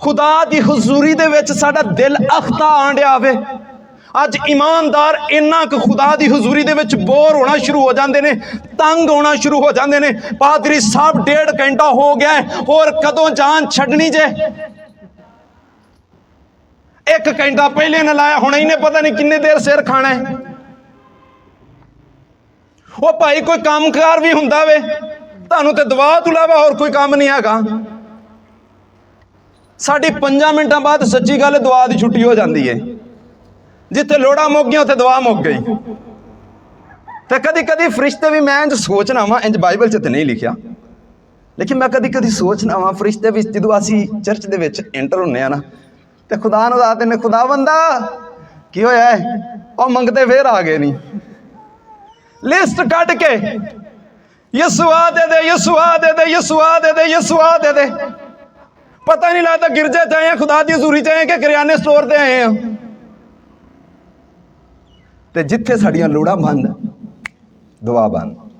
खुदा की हजूरी दे विच साडा दिल अख्ता आण दिया वे। अज ईमानदार इन्ना क खुदा की हजूरी दे विच बोर होना शुरू हो जाते हैं, तंग होना शुरू हो जाते हैं। पादरी साहब 1.5 घंटा हो गया है, और कदों जान छड्डनी जे? 1 घंटा पहले न लाया, हुणे इन्हें पता नहीं किन्नी देर सिर खाना है। वो भाई कोई कामकार भी हुंदा वे, तुहानूं ते दुआ तो इलावा होर कोई काम नहीं हैगा। साडी 5 मिनटां बाद सच्ची गल दुआ की छुट्टी हो जाती है। जिथे लोड़ा मुक गई उत्थे दुआ मुक गई। तो कदी कदी फरिश्ते भी, मैं इंज सोचना वा, इंज बाइबल च तो नहीं लिखिया, लेकिन मैं कदी कदी सोचना वा फरिश्ते भी जदों असीं चर्च दे विच एंटर हुंदे आ ना, तो खुदा नूं दसदे ने, खुदा बंदा की होया है? और मंगते फिर आ गए नहीं, लिस्ट कट के यीशुआ दे दे, यीशुआ दे दे, यीशुआ दे दे, यीशुआ दे दे। पता नहीं लगता गिरजे च आए हैं, खुदा दी हजूरी च आए हैं कि करियाने स्टोर ते आए हैं। ते जिथे साड़ियां लोड़ां बंद, दुआ बंद।